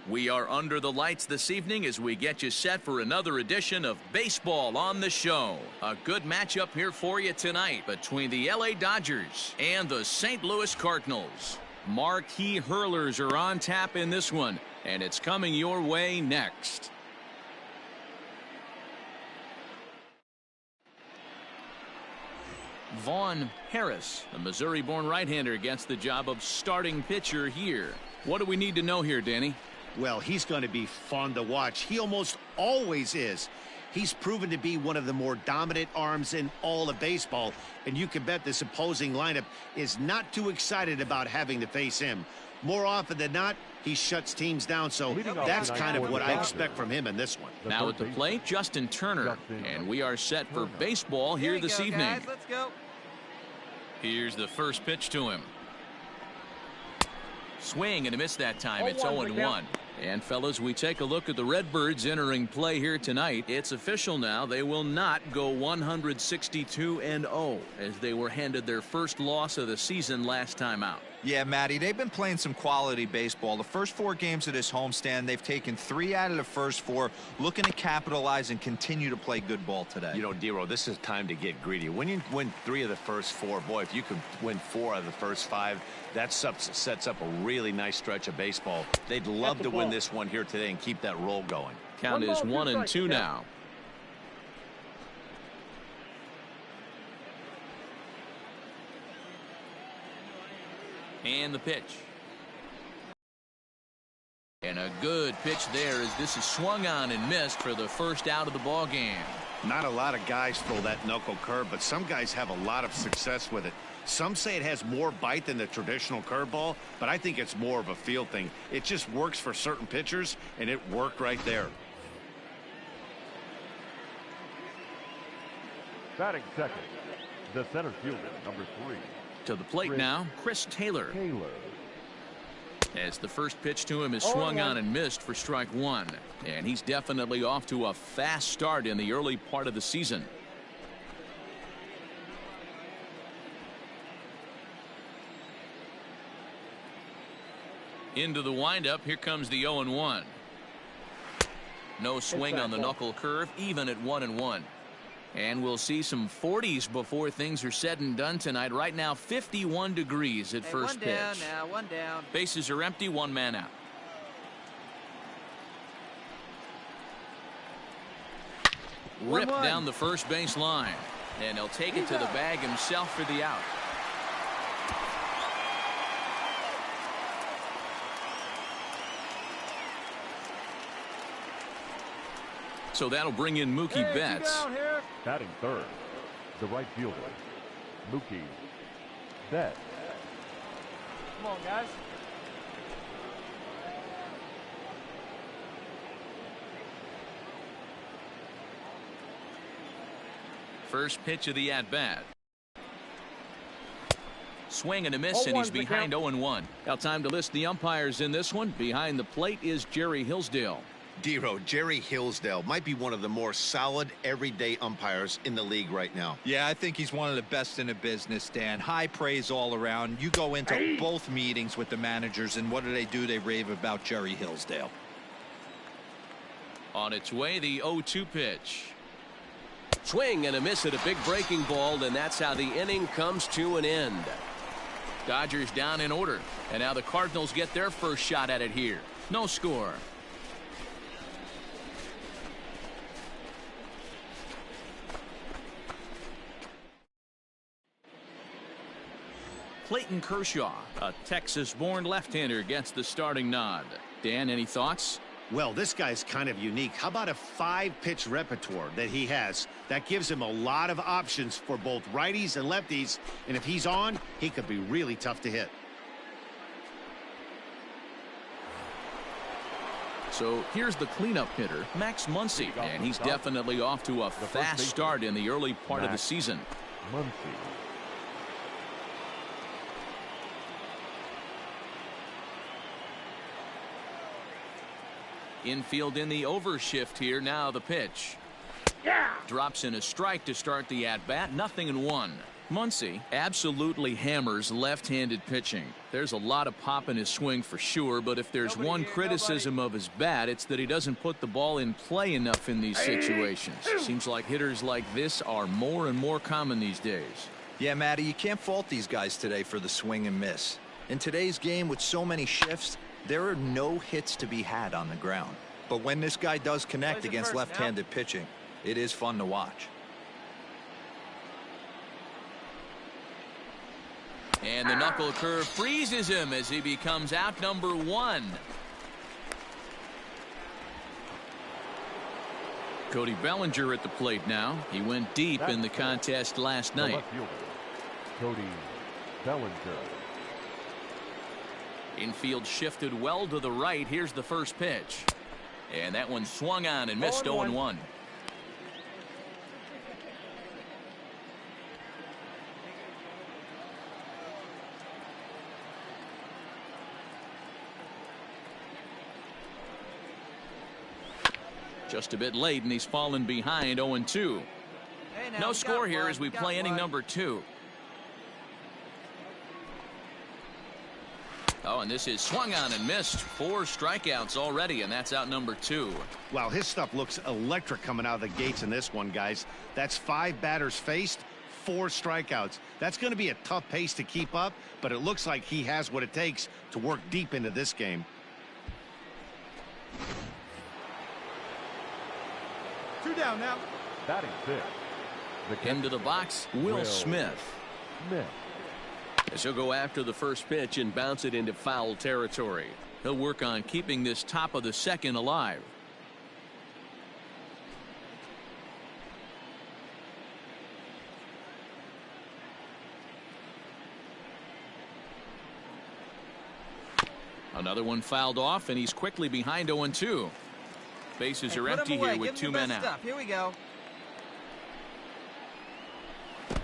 We are under the lights this evening as we get you set for another edition of Baseball on the Show. A good matchup here for you tonight between the LA Dodgers and the St. Louis Cardinals. Marquee hurlers are on tap in this one, and it's coming your way next. Vaughn Harris, a Missouri-born right-hander, gets the job of starting pitcher here. What do we need to know here, Danny? Well, he's going to be fun to watch. He almost always is. He's proven to be one of the more dominant arms in all of baseball, and you can bet this opposing lineup is not too excited about having to face him. More often than not, he shuts teams down, so that's kind of what I expect from him in this one. Now at the plate, Justin Turner, and we are set for baseball here this evening. Guys, let's go. Here's the first pitch to him. Swing and a miss that time. It's 0-1. And fellas, we take a look at the Redbirds entering play here tonight. It's official now. They will not go 162-0 as they were handed their first loss of the season last time out. Yeah, Matty, they've been playing some quality baseball. The first 4 games of this homestand, they've taken 3 out of the first 4, looking to capitalize and continue to play good ball today. You know, Dero, this is time to get greedy. When you win 3 of the first 4, boy, if you could win 4 out of the first 5, that sets up a really nice stretch of baseball. They'd love to win this one here today and keep that roll going. Count is 1-2 now. And the pitch. And a good pitch there as this is swung on and missed for the first out of the ball game. Not a lot of guys throw that knuckle curve, but some guys have a lot of success with it. Some say it has more bite than the traditional curveball, but I think it's more of a feel thing. It just works for certain pitchers, and it worked right there. Batting second, the center fielder, number 3. To the plate now, Chris Taylor. As the first pitch to him is swung on and missed for strike 1. And he's definitely off to a fast start in the early part of the season. Into the windup, here comes the 0-1. No swing on the knuckle curve, even at 1-1. And we'll see some 40s before things are said and done tonight. Right now, 51 degrees at first pitch. One down now, one down. Bases are empty, 1 man out. Ripped down the first base line. And he'll take it to the bag himself for the out. So that'll bring in Mookie Betts. Batting third, the right fielder, Mookie Betts. Come on, guys. First pitch of the at-bat. Swing and a miss, and he's behind 0-1. Now time to list the umpires in this one. Behind the plate is Jerry Hillsdale. Dero, Jerry Hillsdale might be one of the more solid everyday umpires in the league right now. Yeah, I think he's one of the best in the business, Dan. High praise all around. You go into both meetings with the managers, and what do? They rave about Jerry Hillsdale. On its way, the 0-2 pitch. Swing and a miss at a big breaking ball, and that's how the inning comes to an end. Dodgers down in order, and now the Cardinals get their first shot at it here. No score. Clayton Kershaw, a Texas-born left-hander, gets the starting nod. Dan, any thoughts? Well, this guy's kind of unique. How about a 5-pitch repertoire that he has? That gives him a lot of options for both righties and lefties, and if he's on, he could be really tough to hit. So here's the cleanup hitter, Max Muncie, and he's definitely off to a fast start in the early part of the season. Muncie. Infield in the overshift here. Now the pitch. Drops in a strike to start the at-bat. 0-1. Muncie absolutely hammers left-handed pitching. There's a lot of pop in his swing for sure, but if there's one criticism of his bat, it's that he doesn't put the ball in play enough in these situations. Seems like hitters like this are more and more common these days. Yeah, Matty, you can't fault these guys today for the swing and miss. In today's game with so many shifts, there are no hits to be had on the ground. But when this guy does connect against left-handed pitching, it is fun to watch. And the knuckle curve freezes him as he becomes out number 1. Cody Bellinger at the plate now. He went deep in the contest last night. Cody Bellinger. Infield shifted well to the right. Here's the first pitch. And that one swung on and missed 0-1. Just a bit late, and he's fallen behind 0-2. Hey, no score here as we play inning number 2. Oh, and this is swung on and missed. 4 strikeouts already, and that's out number 2. Wow, his stuff looks electric coming out of the gates in this one, guys. That's 5 batters faced, 4 strikeouts. That's going to be a tough pace to keep up, but it looks like he has what it takes to work deep into this game. 2 down now. Batting 6. Into the box, Will Smith. As he'll go after the first pitch and bounce it into foul territory. He'll work on keeping this top of the second alive. Another one fouled off, and he's quickly behind 0-2. Bases are empty here with 2 men out. Here we go.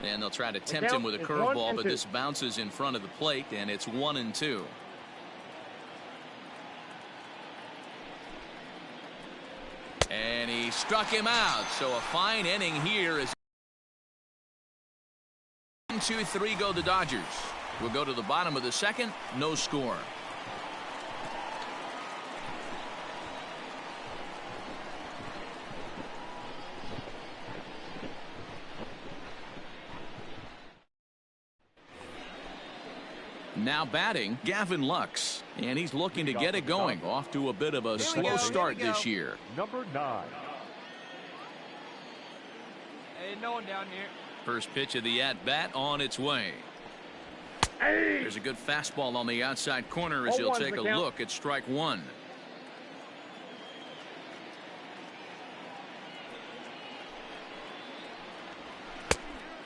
And they'll try to tempt him with a curveball, but this bounces in front of the plate, and it's 1-2. And he struck him out. So a fine inning here as 1-2-3 go the Dodgers. We'll go to the bottom of the second. No score. Now batting, Gavin Lux, and he's looking to get it going. Off to a bit of a slow start this year. Number 9. Hey, no one down here. First pitch of the at-bat on its way. There's a good fastball on the outside corner as he'll take a look at strike 1.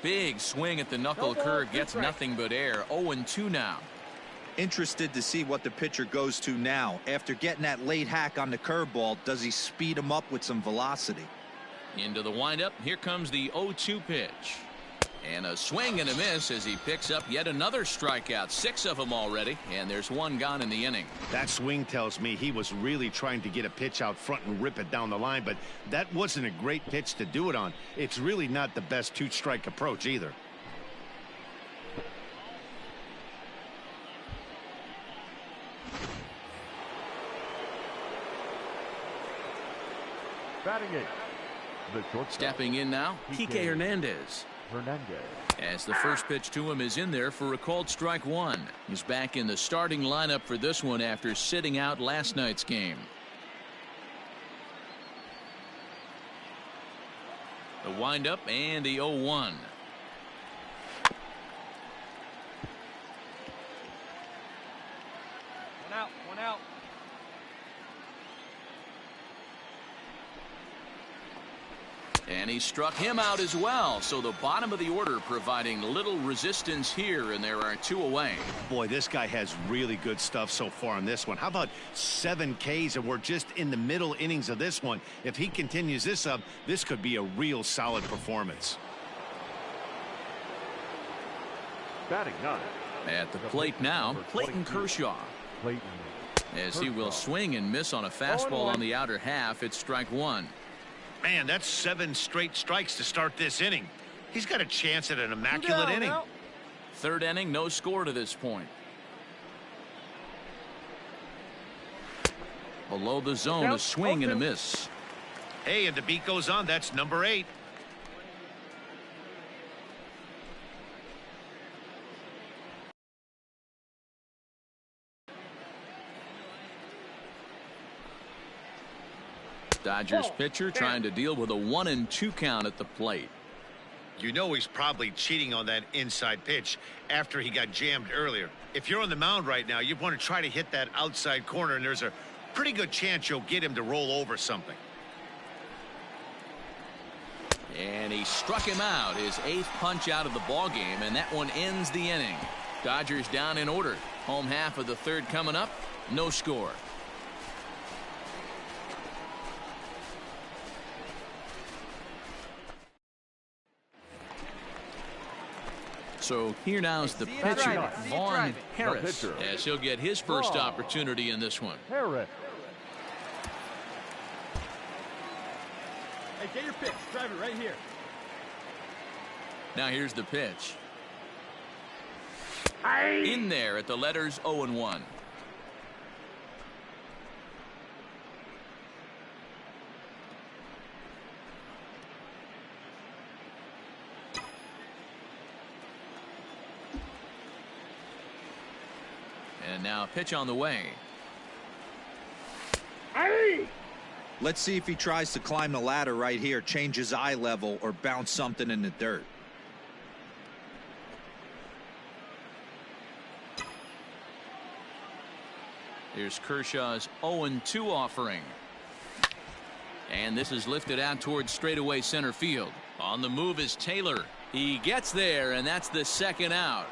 Big swing at the knuckle curve, gets nothing but air. 0-2 now. Interested to see what the pitcher goes to now. After getting that late hack on the curveball, does he speed him up with some velocity? Into the windup. Here comes the 0-2 pitch. And a swing and a miss as he picks up yet another strikeout. 6 of them already, and there's 1 gone in the inning. That swing tells me he was really trying to get a pitch out front and rip it down the line, but that wasn't a great pitch to do it on. It's really not the best 2-strike approach either. Batting 8. The shortstop. Stepping in now, Kike Hernandez. As the first pitch to him is in there for a called strike 1. He's back in the starting lineup for this one after sitting out last night's game. The windup and the 0-1. One out, 1 out. And he struck him out as well. So the bottom of the order providing little resistance here, and there are 2 away. Boy, this guy has really good stuff so far on this one. How about 7 Ks, and we're just in the middle innings of this one. If he continues this up, this could be a real solid performance. Batting 9. At the plate now, Clayton Kershaw. As he will swing and miss on a fastball on the outer half. It's strike 1. Man, that's 7 straight strikes to start this inning. He's got a chance at an immaculate inning. Now. Third inning, no score to this point. Below the zone, a swing and a miss. Hey, and the beat goes on. That's number 8. Dodgers pitcher trying to deal with a 1-2 count at the plate. You know he's probably cheating on that inside pitch after he got jammed earlier. If you're on the mound right now, you want to try to hit that outside corner, and there's a pretty good chance you'll get him to roll over something. And he struck him out, his 8th punch out of the ball game, and that one ends the inning. Dodgers down in order. Home half of the third coming up. No score. So here now is the pitcher, Vaughn Harris, as he'll get his first opportunity in this one. Harris. Hey, get your pitch. Drive it right here. Now here's the pitch. In there at the letters 0-1. And now a pitch on the way. Let's see if he tries to climb the ladder right here, change his eye level, or bounce something in the dirt. Here's Kershaw's 0-2 offering. And this is lifted out towards straightaway center field. On the move is Taylor. He gets there, and that's the second out.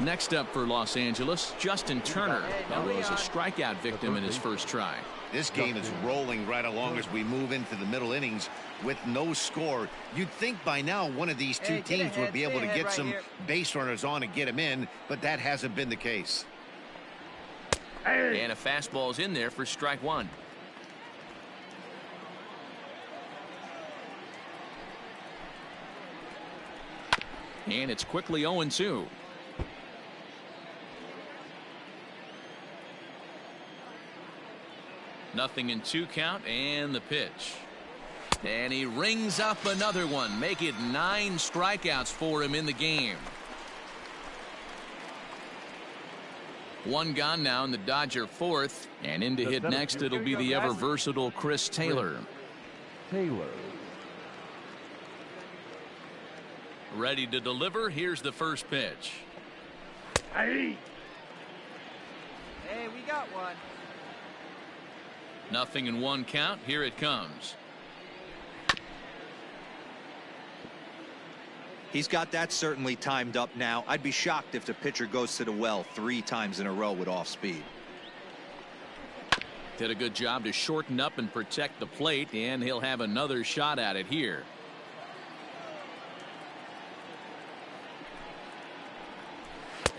Next up for Los Angeles, Justin Turner, who was a strikeout victim in his first try. This game is rolling right along as we move into the middle innings with no score. You'd think by now one of these two teams would be able to get some base runners on and get them in, but that hasn't been the case. And a fastball's in there for strike one. And it's quickly 0-2. Nothing in 2 count, and the pitch. And he rings up another one, make it 9 strikeouts for him in the game. 1 gone now in the Dodger 4th, and in to hit next it'll be the ever versatile Chris Taylor. Ready to deliver. Here's the first pitch. Hey, we got one. Nothing in 1 count. Here it comes. He's got that certainly timed up now. I'd be shocked if the pitcher goes to the well 3 times in a row with off speed. Did a good job to shorten up and protect the plate, and he'll have another shot at it here.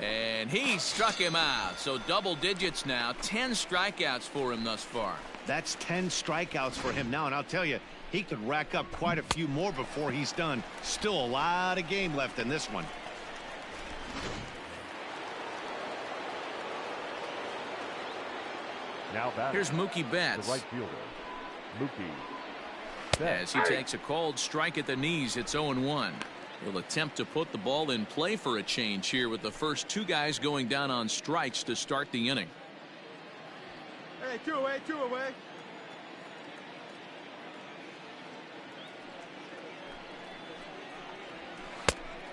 And he struck him out. So double digits now. 10 strikeouts for him thus far. That's 10 strikeouts for him now, and I'll tell you, he could rack up quite a few more before he's done. Still a lot of game left in this one. Now here's Mookie Betts. The right fielder, Mookie As Betts. he takes a called strike at the knees, it's 0-1. He'll attempt to put the ball in play for a change here with the first 2 guys going down on strikes to start the inning. Hey, 2 away, 2 away.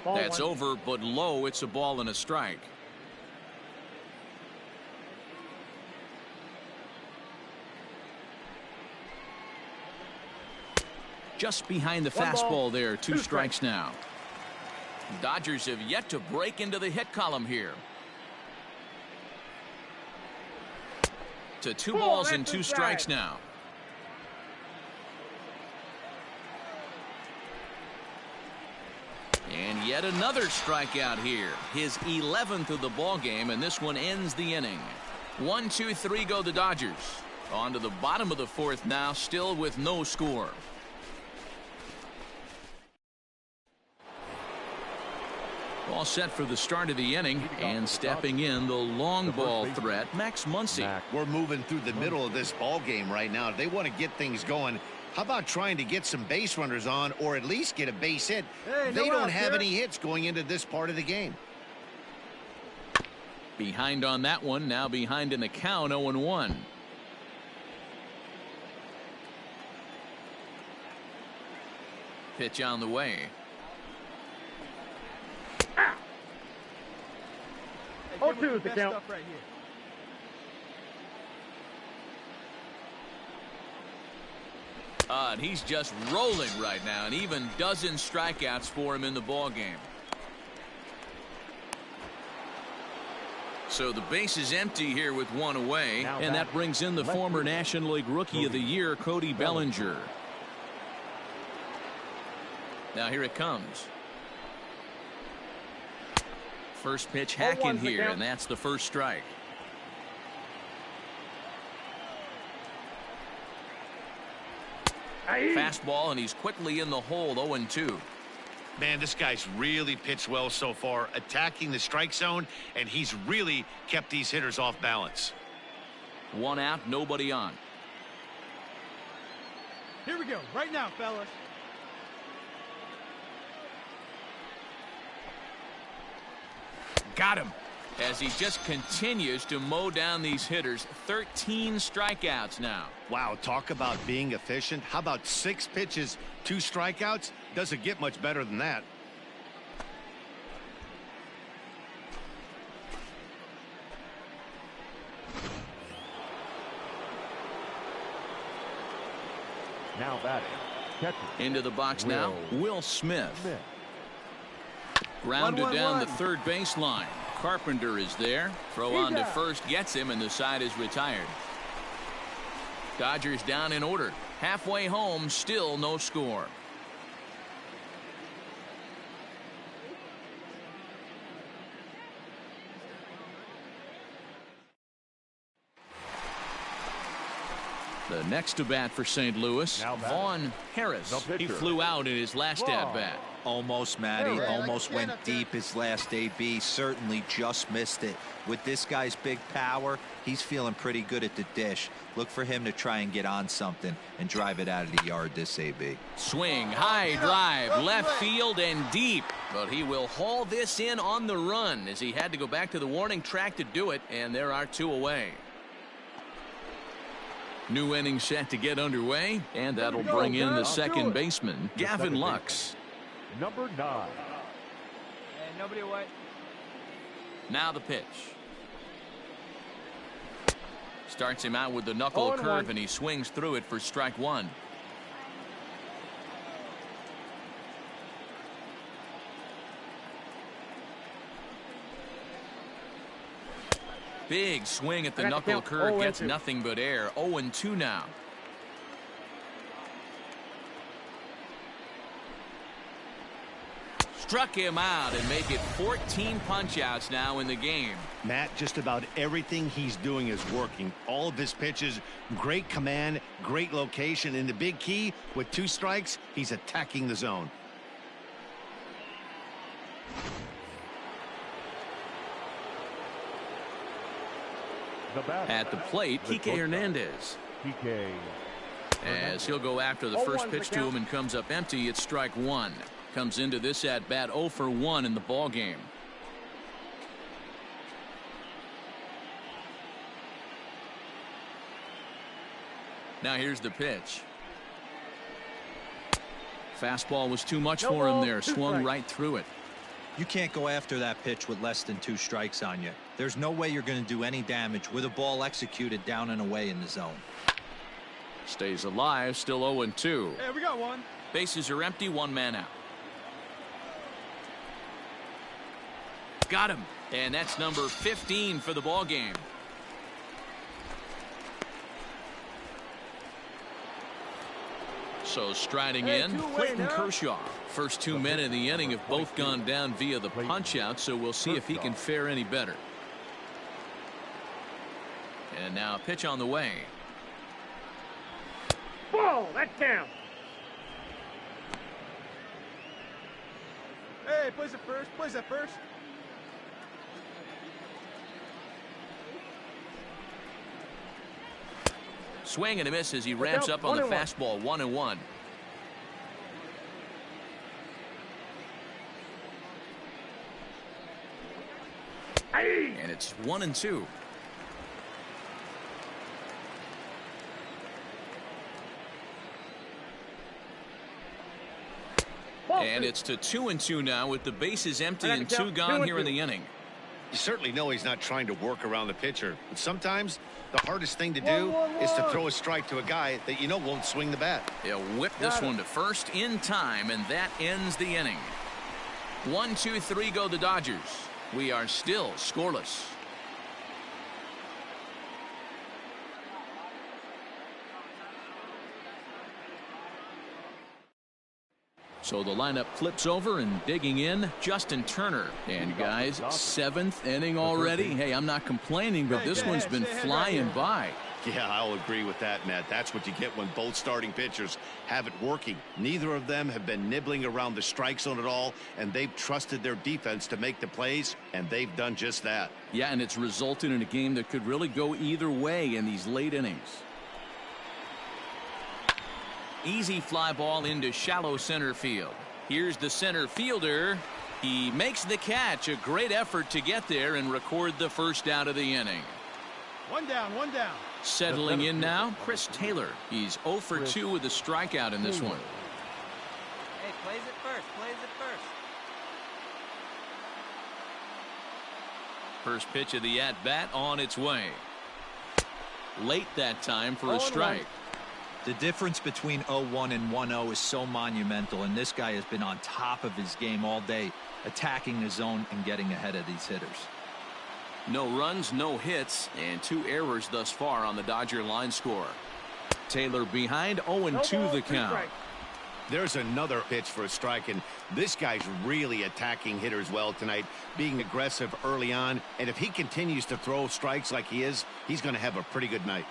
That's over, but low. It's a ball and a strike. Just behind the fastball there. 2 strikes now. Dodgers have yet to break into the hit column here. To 2 balls and 2 strikes now. And yet another strikeout here. His 11th of the ball game, and this one ends the inning. 1, 2, 3 go the Dodgers. On to the bottom of the 4th now, still with no score. All set for the start of the inning, and stepping in the long ball threat, Max Muncie. We're moving through the middle of this ball game right now. They want to get things going. How about trying to get some base runners on, or at least get a base hit? They don't have any hits going into this part of the game. Behind on that one, now behind in the count, 0-1. Pitch on the way. Hey, 0-2 is the count. Right here. And he's just rolling right now, and even dozen strikeouts for him in the ball game. So the base is empty here with one away, and that brings in the former National League Rookie of the Year, Cody Bellinger. Now here it comes. First pitch hacking here, and that's the first strike. Fastball, and he's quickly in the hole, 0-2. Man, this guy's really pitched well so far, attacking the strike zone, and he's really kept these hitters off balance. One out, nobody on. Here we go, right now, fellas. Got him. As he just continues to mow down these hitters. 13 strikeouts now. Wow, talk about being efficient. How about 6 pitches, 2 strikeouts? Doesn't get much better than that. Now batting. Catcher. Into the box now, Will Smith. Grounded down the third baseline. Carpenter is there. Throw on to first gets him, and the side is retired. Dodgers down in order. Halfway home, still no score. The next to bat for St. Louis, Vaughn Harris. He flew out in his last at bat. Almost, Matty. Almost went deep his last AB. Certainly just missed it. With this guy's big power, he's feeling pretty good at the dish. Look for him to try and get on something and drive it out of the yard this AB. Swing, high drive, left field and deep. But he will haul this in on the run as he had to go back to the warning track to do it, and there are 2 away. New inning set to get underway, and that'll bring in the second baseman, Gavin Lux. Number 9. Hey, nobody away. Now the pitch. Starts him out with the knuckle curve, and he swings through it for strike 1. Big swing at the knuckle curve, gets nothing but air. 0-2 now. Struck him out and make it 14 punch-outs now in the game. Matt, just about everything he's doing is working. All of his pitches, great command, great location, and the big key, with 2 strikes, he's attacking the zone. At the plate, Kike Hernandez. As he'll go after the first pitch to him and comes up empty, it's strike 1. Comes into this at bat 0 for 1 in the ball game. Now here's the pitch. Fastball was too much for him there. Swung right through it. You can't go after that pitch with less than 2 strikes on you. There's no way you're going to do any damage with a ball executed down and away in the zone. Stays alive, still 0-2. Hey, we got one. Bases are empty, 1 man out. Got him, and that's number 15 for the ball game. So striding in, Clayton Kershaw. First 2 men in the inning have both gone down via the punch-out, so we'll see if he can fare any better. And now a pitch on the way. Ball, that's down. Hey, place it first. Place it first. Swing and a miss as he ramps up on the fastball. 1-1. And it's 1-2. And it's to 2-2 now with the bases empty and 2 gone here in the inning. You certainly know he's not trying to work around the pitcher, but sometimes the hardest thing to do is to throw a strike to a guy that you know won't swing the bat. He'll whip this one to first in time, and that ends the inning. 1-2-3 go the Dodgers. We are still scoreless. So the lineup flips over, and digging in, Justin Turner. And guys, 7th inning already. Hey, I'm not complaining, but this one's been flying by. Yeah, I'll agree with that, Matt. That's what you get when both starting pitchers have it working. Neither of them have been nibbling around the strike zone at all, and they've trusted their defense to make the plays, and they've done just that. Yeah, and it's resulted in a game that could really go either way in these late innings. Easy fly ball into shallow center field. Here's the center fielder. He makes the catch. A great effort to get there and record the first out of the inning. One down, one down. Settling in now, Chris Taylor. He's 0 for 2 with a strikeout in this one. Hey, plays it first. Plays it first. First pitch of the at-bat on its way. Late that time for a strike. The difference between 0-1 and 1-0 is so monumental, and this guy has been on top of his game all day, attacking the zone and getting ahead of these hitters. No runs, no hits, and 2 errors thus far on the Dodger line score. Taylor behind, 0-2 the count. There's another pitch for a strike, and this guy's really attacking hitters well tonight, being aggressive early on, and if he continues to throw strikes like he is, he's going to have a pretty good night.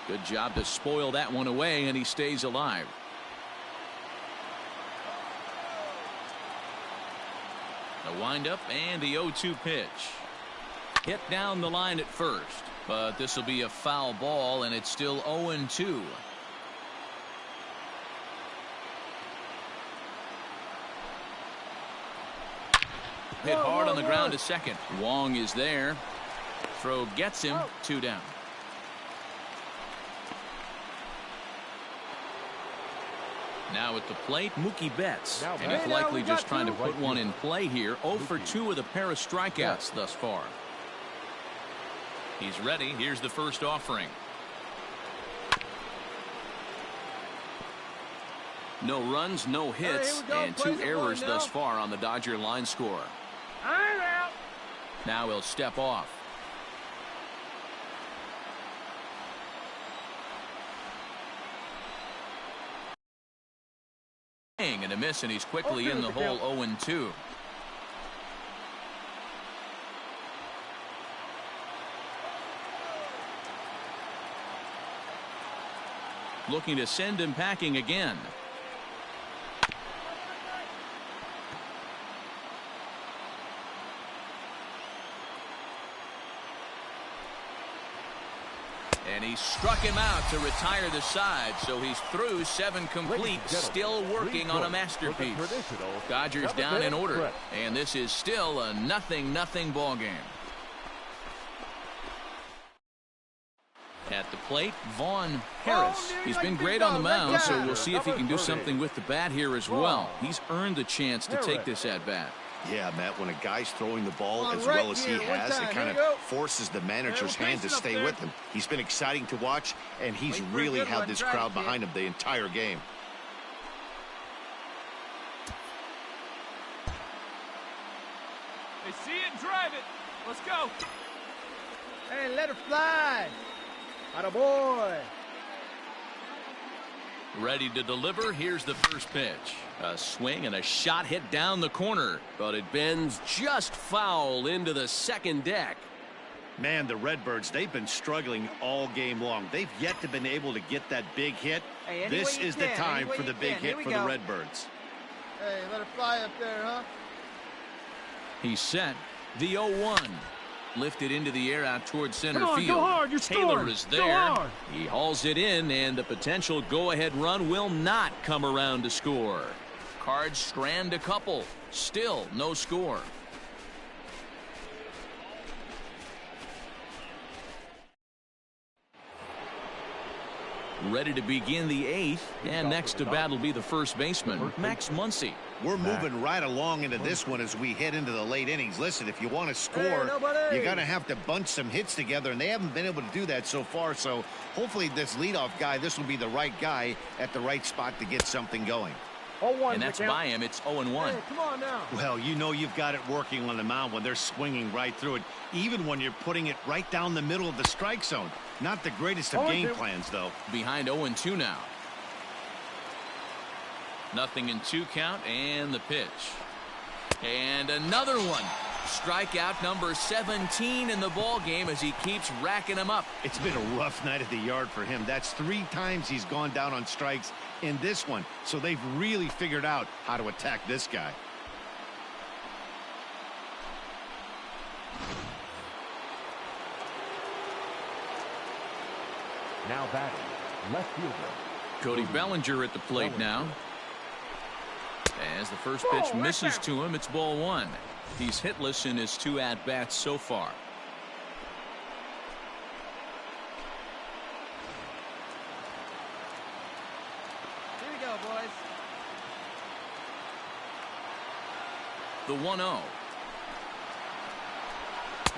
Good job to spoil that one away, and he stays alive. The windup and the 0-2 pitch. Hit down the line at first, but this will be a foul ball, and it's still 0-2. Hit hard on the ground to second. Wong is there. Throw gets him. 2 down. Now at the plate, Mookie Betts. And he's likely just trying to put one in play here. 0 for 2 with a pair of strikeouts thus far. He's ready. Here's the first offering. No runs, no hits, and 2 errors thus far on the Dodger line score. I'm out. Now he'll step off. And a miss, and he's quickly in the hole. 0-2. Looking to send him packing again. And he struck him out to retire the side, so he's through 7 complete, still working on a masterpiece. Dodgers down in order, and this is still a 0-0 ball game. At the plate, Vaughn Harris. He's been great on the mound, so we'll see if he can do something with the bat here as well. He's earned the chance to take this at bat. Yeah, Matt, when a guy's throwing the ball as well as he has, it kind of forces the manager's hand to stay with him. He's been exciting to watch, and he's really had this crowd behind him the entire game. They see it, drive it. Let's go. Hey, let it fly. Atta boy. Ready to deliver. Here's the first pitch. A swing and a shot hit down the corner, but it bends just foul into the second deck. Man, the Redbirds, they've been struggling all game long. They've yet to been able to get that big hit. Hey, this is the time for the big hit for the Redbirds. Hey, let it fly up there, huh? He's set. The 0-1. Lifted into the air out towards center field. Go hard, you're Taylor scoring. is there. He hauls it in, and the potential go-ahead run will not come around to score. Cards strand a couple. Still no score. Ready to begin the 8th, and next to bat will be the first baseman, Max Muncie. We're moving right along into this one as we head into the late innings. Listen, if you want to score, nobody. you're going to have to bunch some hits together, and they haven't been able to do that so far. So hopefully this leadoff guy, this will be the right guy at the right spot to get something going. 0-1. And that's by him. It's 0-1. Hey, come on now. Well, you know you've got it working on the mound when they're swinging right through it, even when you're putting it right down the middle of the strike zone. Not the greatest of game plans, though. Behind 0-2 now. Nothing in 2 count, and the pitch. And another one. Strikeout number 17 in the ball game as he keeps racking them up. It's been a rough night at the yard for him. That's 3 times he's gone down on strikes in this one. So they've really figured out how to attack this guy. Now batting, left fielder. Cody Bellinger at the plate now. As the first pitch misses to him, it's ball 1. He's hitless in his 2 at-bats so far. Here we go, boys. The 1-0.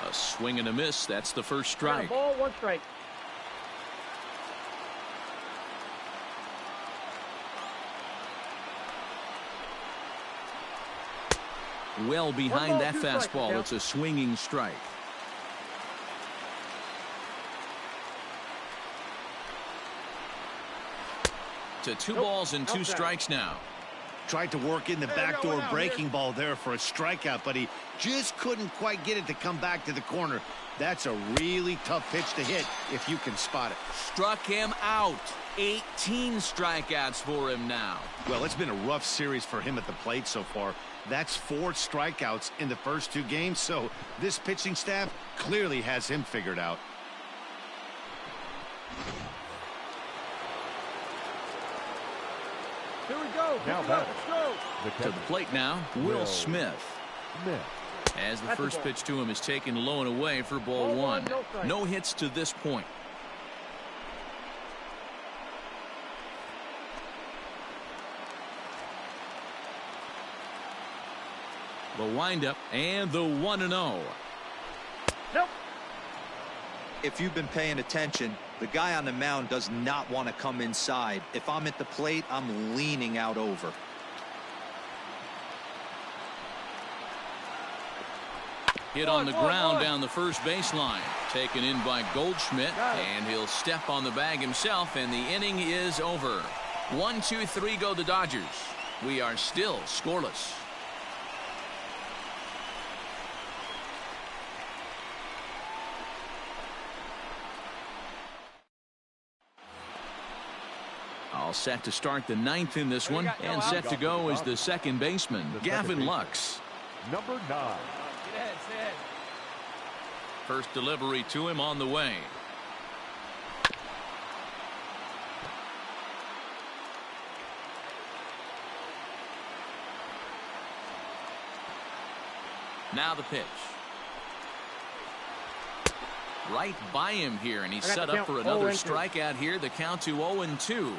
A swing and a miss. That's the first strike. Ball, 1 strike. Well behind that 2 strikes, fastball. Cal. It's a swinging strike. To 2 balls and 2 strikes now. Tried to work in the backdoor breaking ball there for a strikeout, but he just couldn't quite get it to come back to the corner. That's a really tough pitch to hit if you can spot it. Struck him out. 18 strikeouts for him now. Well, it's been a rough series for him at the plate so far. That's 4 strikeouts in the first 2 games, so this pitching staff clearly has him figured out. Here we go. Now Pick it up. batting. Let's go. To the plate now, Will Smith. Smith. As the That's a first ball. pitch to him is taken low and away for ball Ball 1. one, no strike. No hits to this point. The windup and the 1-0. Nope. If you've been paying attention, the guy on the mound does not want to come inside. If I'm at the plate, I'm leaning out over. Hit on the ground down the first baseline. Taken in by Goldschmidt, and he'll step on the bag himself, and the inning is over. 1-2-3 go the Dodgers. We are still scoreless. All set to start the 9th in this one, and set to go is the second baseman, Gavin Lux. Number 9. Get ahead, stay ahead. First delivery to him on the way. Now the pitch. Right by him here, and he's set up for another strikeout here. The count to 0-2.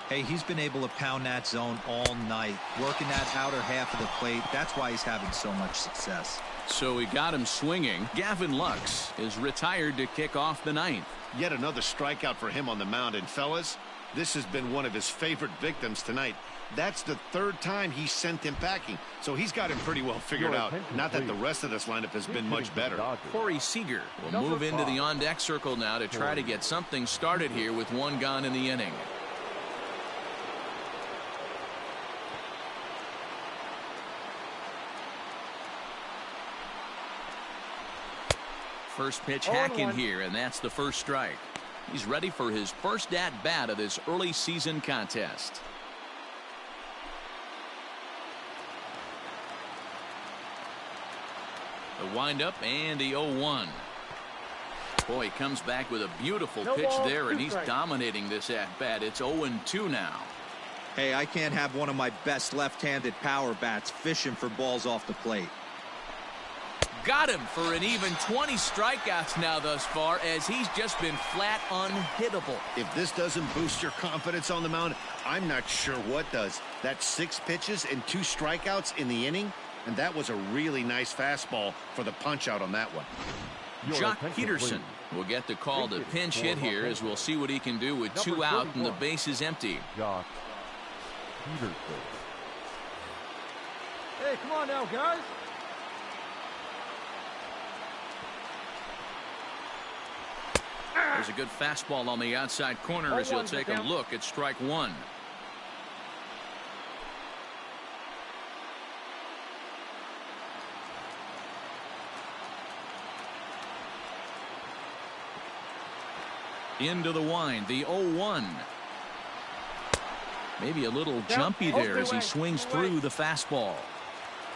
Hey, he's been able to pound that zone all night, working that outer half of the plate. That's why he's having so much success. So he got him swinging. Gavin Lux is retired to kick off the 9th. Yet another strikeout for him on the mound. And fellas, this has been one of his favorite victims tonight. That's the 3rd time he sent him packing. So he's got him pretty well figured out. Not that the rest of this lineup has been much better. Corey Seeger will move into the on-deck circle now to try to get something started here with 1 gone in the inning. first pitch hacking here, and that's the first strike. He's ready for his first at-bat of this early season contest. The windup and the 0-1. Boy, he comes back with a beautiful pitch there, and he's dominating this at-bat. It's 0-2 now. Hey, I can't have one of my best left-handed power bats fishing for balls off the plate. Got him for an even 20 strikeouts now thus far, as he's just been flat unhittable. If this doesn't boost your confidence on the mound, I'm not sure what does. That's 6 pitches and 2 strikeouts in the inning, and that was a really nice fastball for the punch-out on that one. Jock Peterson will get the call to pinch hit here, as we'll see what he can do with 2 out and the base is empty. Jock Peterson. Hey, come on now, guys. There's a good fastball on the outside corner as he'll take a look at strike 1. Into the wind, the 0-1. Maybe a little jumpy there as he swings through the fastball.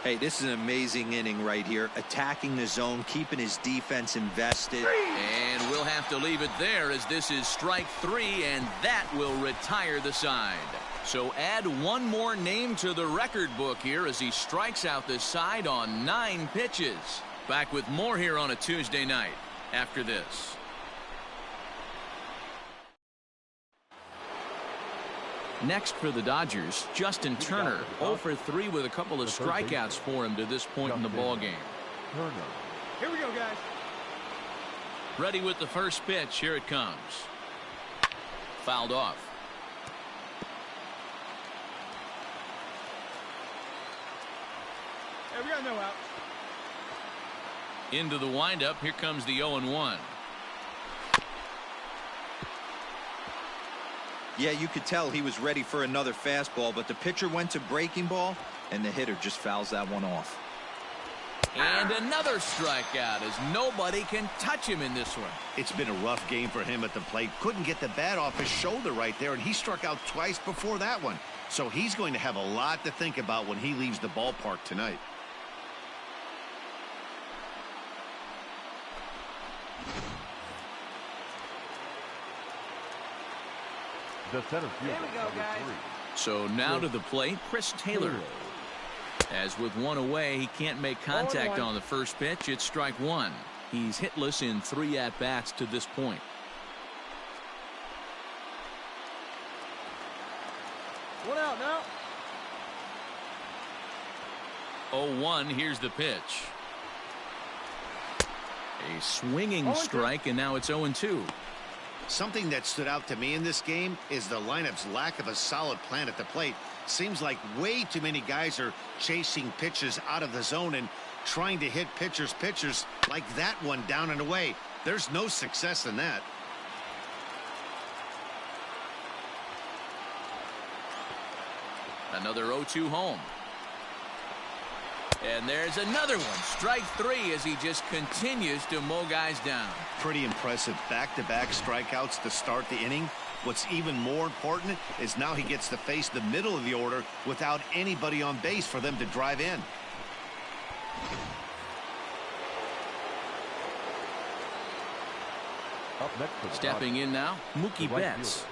Hey, this is an amazing inning right here. Attacking the zone, keeping his defense invested. And we'll have to leave it there, as this is strike 3, and that will retire the side. So add one more name to the record book here as he strikes out the side on 9 pitches. Back with more here on a Tuesday night after this. Next for the Dodgers, Justin Turner, 0 for 3 with a couple of strikeouts for him to this point in the ballgame. Here we go, guys. Ready with the first pitch. Here it comes. Fouled off. Hey, we got no outs. Into the windup. Here comes the 0-1. Yeah, you could tell he was ready for another fastball, but the pitcher went to breaking ball, and the hitter just fouls that one off. And another strikeout, as nobody can touch him in this one. It's been a rough game for him at the plate. Couldn't get the bat off his shoulder right there, and he struck out twice before that one. So he's going to have a lot to think about when he leaves the ballpark tonight. The center fielder, Here we go, guys. 3. So now to the plate, Chris Taylor. As with one away, he can't make contact on the first pitch. It's strike 1. He's hitless in 3 at-bats to this point. One out now. 0-1, here's the pitch. A swinging strike, and now it's 0-2. Something that stood out to me in this game is the lineup's lack of a solid plan at the plate. Seems like way too many guys are chasing pitches out of the zone and trying to hit pitchers like that one down and away. There's no success in that. Another 0-2 home. And there's another one. Strike 3 as he just continues to mow guys down. Pretty impressive back-to-back strikeouts to start the inning. What's even more important is now he gets to face the middle of the order without anybody on base for them to drive in. Up next for the Stepping in now, Mookie right Betts.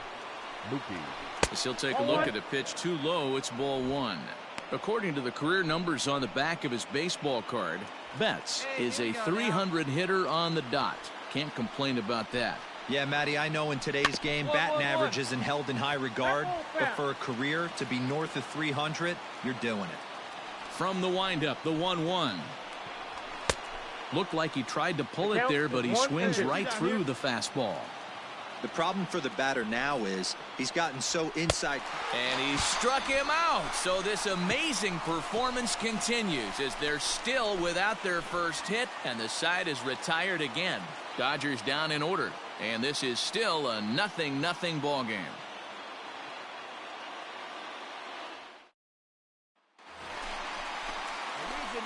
fielder, Mookie. As he'll take a look at a pitch too low, it's ball 1. According to the career numbers on the back of his baseball card, Betts is a 300 hitter on the dot. Can't complain about that. Yeah, Matty, I know in today's game, batting average isn't held in high regard, but for a career to be north of 300, you're doing it. From the windup, the 1-1. Looked like he tried to pull it there, but he swings right through the fastball. The problem for the batter now is he's gotten so inside. And he struck him out. So this amazing performance continues as they're still without their first hit, and the side is retired again. Dodgers down in order, and this is still a 0-0 ball game.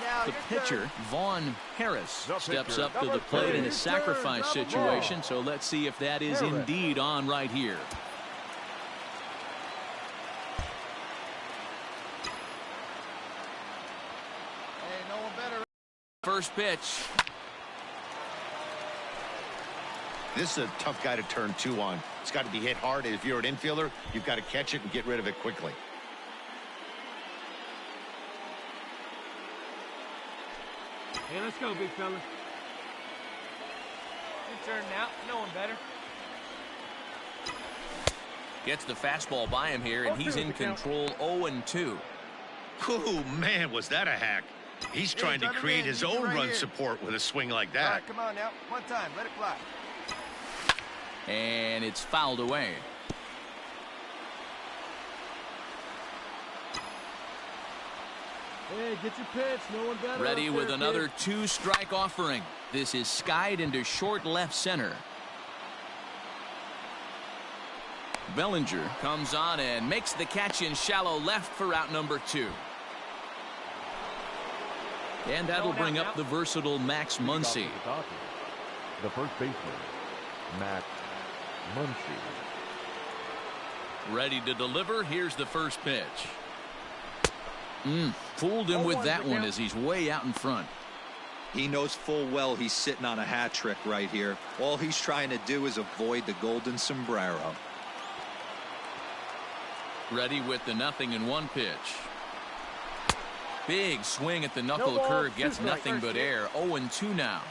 now. The Your pitcher, turn. Vaughn Harris, The steps pitcher, up to the number plate in a 3. sacrifice Double situation. ball. So let's see if that is Harris. indeed on right here. Hey, no one better. First pitch. This is a tough guy to turn 2 on. It's got to be hit hard. If you're an infielder, you've got to catch it and get rid of it quickly. Hey, let's go, big fella. Your turn now. No one better. Gets the fastball by him here, and he's in control 0-2. Ooh, man, was that a hack. He's trying to drive him create in. his You own right run here. support with a swing like All that. right, come on now. One time. Let it fly. And it's fouled away. Hey, get your pitch. No one better. Ready up with there, another kid. 2-strike offering. This is skied into short left center. Bellinger comes on and makes the catch in shallow left for out number 2. And that'll bring up the versatile Max Muncie. The first baseman, Max Muncie. Ready to deliver. Here's the first pitch. Fooled him with that one as he's way out in front. He knows full well he's sitting on a hat trick right here. All he's trying to do is avoid the golden sombrero. Ready with the 0-1 pitch. Big swing at the knuckle No ball, curve. Gets 2 strike. nothing but air. 0-2 now.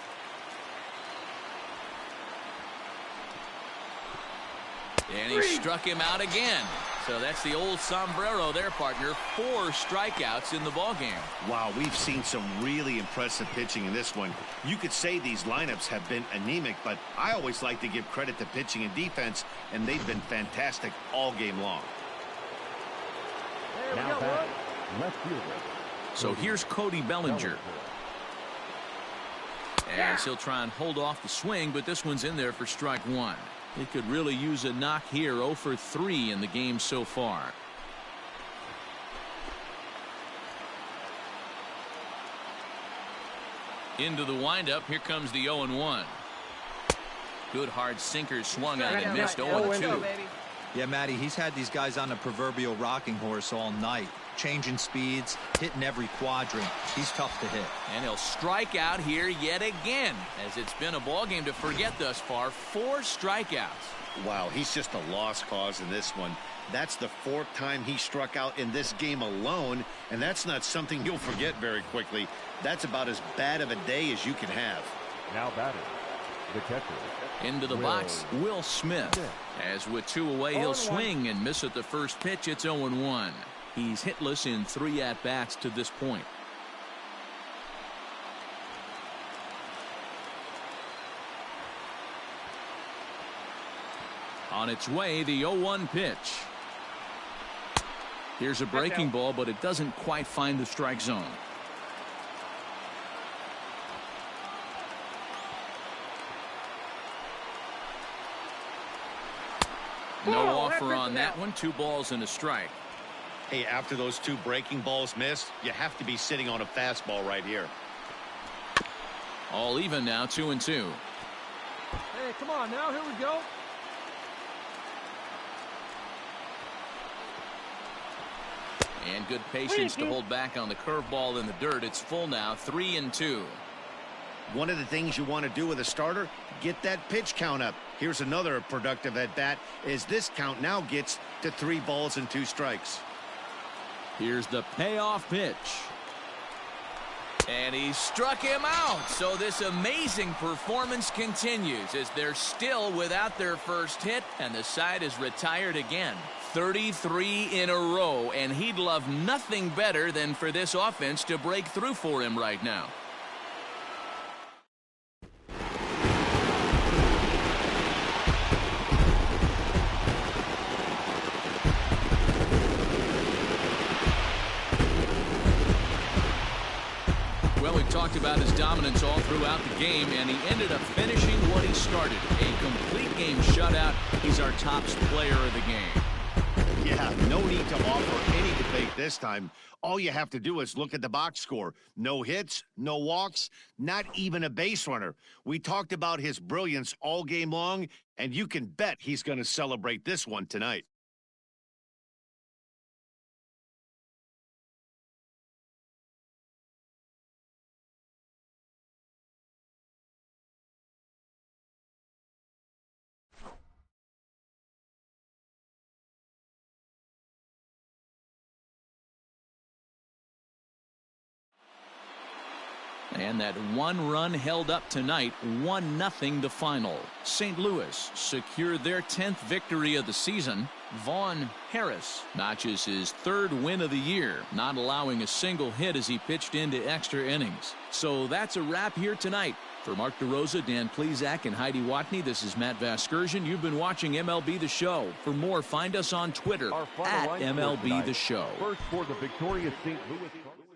And he struck him out again. So that's the old sombrero there, partner. 4 strikeouts in the ballgame. Wow, we've seen some really impressive pitching in this one. You could say these lineups have been anemic, but I always like to give credit to pitching and defense, and they've been fantastic all game long. Hey, we Now got one. batting, left fielder. So here's Cody Bellinger. As he'll try and hold off the swing, but this one's in there for strike 1. He could really use a knock here. 0 for 3 in the game so far. Into the windup. Here comes the 0-1. Good hard sinker swung on and missed. 0-2. Yeah, Matty, he's had these guys on the proverbial rocking horse all night. Changing speeds, hitting every quadrant. He's tough to hit. And he'll strike out here yet again, as it's been a ball game to forget thus far. 4 strikeouts. Wow, he's just a lost cause in this one. That's the 4th time he struck out in this game alone, and that's not something you'll forget very quickly. That's about as bad of a day as you can have. Now batting, the catcher. Into the box, Will Smith. As with 2 away, he'll swing and miss at the first pitch. It's 0-1. He's hitless in 3 at-bats to this point. On its way, the 0-1 pitch. Here's a breaking ball, but it doesn't quite find the strike zone. No offer on that one. 2 balls and a strike. Hey, after those 2 breaking balls missed, you have to be sitting on a fastball right here. All even now, 2-2. Hey, come on now. Here we go. And good patience to hold back on the curveball in the dirt. It's full now, 3-2. One of the things you want to do with a starter, get that pitch count up. Here's another productive at-bat, as this count now gets to 3 balls and 2 strikes. Here's the payoff pitch. And he struck him out. So this amazing performance continues as they're still without their first hit, and the side is retired again. 33 in a row, and he'd love nothing better than for this offense to break through for him right now. Well, we've talked about his dominance all throughout the game, and he ended up finishing what he started. A complete game shutout. He's our top player of the game. Yeah, no need to offer any debate this time. All you have to do is look at the box score. No hits, no walks, not even a base runner. We talked about his brilliance all game long, and you can bet he's going to celebrate this one tonight. And that one run held up tonight, 1-0 the final. St. Louis secured their 10th victory of the season. Vaughn Harris notches his 3rd win of the year, not allowing a single hit as he pitched into extra innings. So that's a wrap here tonight. For Mark DeRosa, Dan Plesac, and Heidi Watney, this is Matt Vasgersian. You've been watching MLB The Show. For more, find us on Twitter at MLB The Show. First for the victorious St. Louis Cardinals.